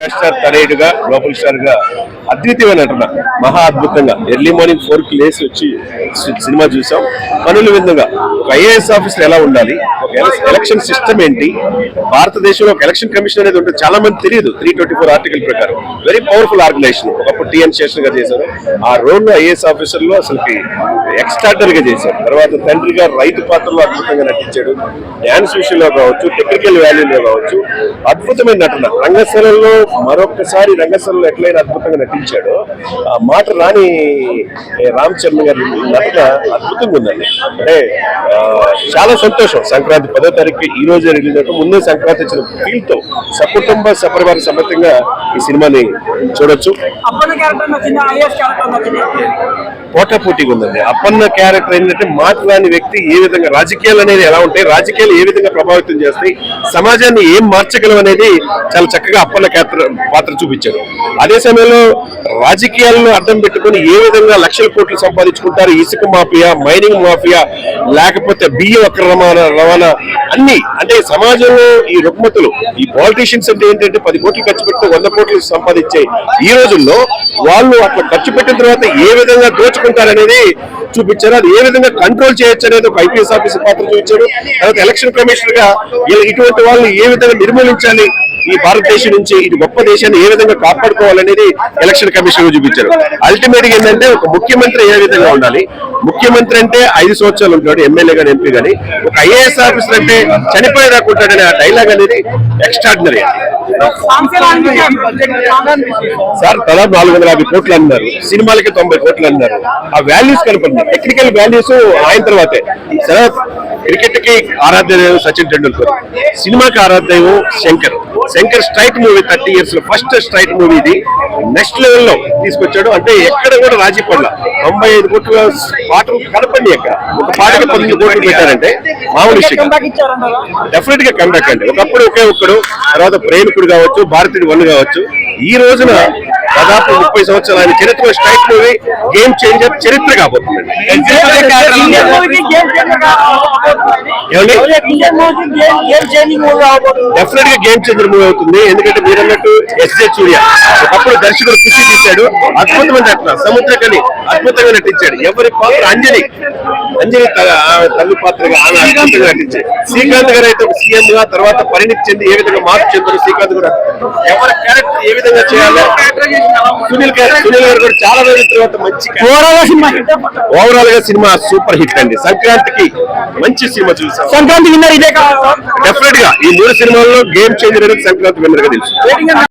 Megastar తనయుడుగా global star గా అద్వితీయమైన నటన, మహా అద్భుతంగా ఎర్లీ మార్నింగ్ 4కి లేసి వచ్చి సినిమా చూసాం. పనుల విధంగా ఒక ఐఏఎస్ ఆఫీసర్ ఎలా ఉండాలి, ఒక ఎలక్షన్ సిస్టమ్ ఏంటి, భారతదేశంలో ఒక ఎలక్షన్ కమిషన్ అనేది ఉంటుంది, చాలా మంది తెలియదు. 324 ఆర్టికల్ ప్రకారం వెరీ పవర్ఫుల్ ఆర్గనైజేషన్. ఒకప్పుడు టిఎన్ శేషన్ గా చేశారు. ఆ రోల్ ఐఏఎస్ ఆఫీసర్ లో అసలుకి ఎక్స్ట్రాడనరీ గా చేశారు. తర్వాత తండ్రి గారు రైతు పాత్రలో అద్భుతంగా నటించాడు. డాన్స్ విషయంలో కావచ్చు, టెక్నికల్ వాల్యూలో కావచ్చు, అద్భుతమైన నటన. రంగస్థలంలో మరొకసారి రంగస్థలంలో ఎట్లయినా అద్భుతంగా నటించాడో, ఆ మాట రాని రామ్ చరణ్ గారి నటన అద్భుతంగా ఉందండి. అంటే చాలా సంతోషం. సంక్రాంతి 10వ తారీఖు ఈ రోజే రిలీజ్ అవడం, ముందే సంక్రాంతి వచ్చిన ఫీల్ తో సకుటుంబ సపరివార సమేతంగా ఈ సినిమాని చూడొచ్చు. పోటాపోటీగా ఉందండి. అప్పన్న క్యారెక్టర్ ఏంటంటే మాట్లాడని వ్యక్తి ఏ విధంగా, రాజకీయాలు అనేది ఎలా ఉంటాయి, రాజకీయాలు ఏ విధంగా ప్రభావితం చేస్తాయి, సమాజాన్ని ఏం మార్చగలం అనేది చాలా చక్కగా అప్పన్న పాత్ర చూపించారు. అదే సమయంలో రాజకీయాలను అర్థం పెట్టుకుని ఏ విధంగా లక్షల కోట్లు సంపాదించుకుంటారు, ఇసుక మాఫియా, మైనింగ్ మాఫియా, లేకపోతే బియ్యం అక్రమ రవాణా, అన్ని అంటే సమాజంలో ఈ రుగ్మతులు, ఈ పాలిటీషియన్స్ అంటే ఏంటంటే 10 కోట్లు ఖర్చు పెడితే 100 కోట్లు సంపాదించే ఈ రోజుల్లో వాళ్ళు అట్లా ఖర్చు పెట్టిన తర్వాత ఏ విధంగా దోచుకుంటారనేది చూపించారు. అది ఏ విధంగా కంట్రోల్ చేయొచ్చు అనేది ఒక ఐపీఎస్ ఆఫీసర్ పాత్ర చూపించారు. తర్వాత ఎలక్షన్ కమిషనర్ గా ఇటువంటి వాళ్ళని ఏ విధంగా నిర్మూలించాలి, ఈ భారతదేశం నుంచి ఇది గొప్ప దేశాన్ని ఏ విధంగా కాపాడుకోవాలనేది ఎలక్షన్ కమిషన్ చూపించారు. అల్టిమేట్ గా ఏంటంటే ఒక ముఖ్యమంత్రి ఏ విధంగా ఉండాలి, ముఖ్యమంత్రి అంటే 5 సంవత్సరాలు ఉంటాడు, ఎమ్మెల్యే గాని ఎంపీ గాని, ఒక ఐఏఎస్ ఆఫీసర్ అంటే చనిపోయేదాకా ఉంటాడనే ఆ డైలాగ్ అనేది ఎక్స్ట్రాడినరీ. సార్ దాదాపు 450 కోట్లు అన్నారు, సినిమాలకి 90 కోట్లు అన్నారు. ఆ వాల్యూస్ కనపడుతుంది, టెక్నికల్ వాల్యూస్ ఆయన తర్వాతే. సార్ క్రికెట్ కి ఆరాధ్యదేవం సచిన్ టెండూల్కర్, సినిమాకి ఆరాధ్యదేవం శంకర్ స్ట్రైట్ మూవీ 30 years లో ఫస్ట్ స్ట్రైట్ మూవీ ఇది నెక్స్ట్ లెవెల్ లో తీసుకొచ్చాడు. అంటే ఎక్కడ కూడా రాజీ పడల. 95 కోట్ల పాటలు కనపండి, ఎక్కడ ఒక పాటకి 19 కోట్లు పెట్టారంటే మామూలు విషయం. డెఫినెట్ గా కంబ్యాక్ అండి. ఒకప్పుడు ఒకే ఒక్కడు, తర్వాత ప్రేమికుడు కావచ్చు, భారతీయుడు 1 కావచ్చు, ఈ రోజున దాదాపు 30 సంవత్సరాలు ఆయన చరిత్ర స్ట్రైట్ మూవీ గేమ్ చేంజర్ చరిత్ర కాబోతుందండి. డెఫినెట్ గా గేమ్ చేంజర్ మూవీ అవుతుంది. ఎందుకంటే మీరు అన్నట్టు ఎస్జే సూర్య ఒకప్పుడు దర్శకుడు కృషి తీశాడు, అద్భుతమైన నటన. సముద్రకని అద్భుతంగా నటించాడు. ఎవరి పాత్ర అంజలి తల్లి పాత్రగా ఆమె అద్భుతంగా నటించాడు. శ్రీకాంత్ గారు అయితే ఒక సీఎం గా తర్వాత పరిణితి చెంది ఏ విధంగా మార్పు చెందారు శ్రీకాంత్ గారు, ఎవరి క్యారెక్టర్ ఏ విధంగా చేయాలో. సునీల్ గారు కూడా చాలా రోజుల తర్వాత మంచి ఓవరాల్ గా సినిమా సూపర్ హిట్ అండి. సంక్రాంతికి మంచి సినిమా చూసాం. సంక్రాంతి విన్నర్ ఇదే. డెఫినెట్ గా ఈ 3 సినిమాల్లో గేమ్ చేంజర్ అనేది సంక్రాంతి విన్నర్ గా తెలుసు.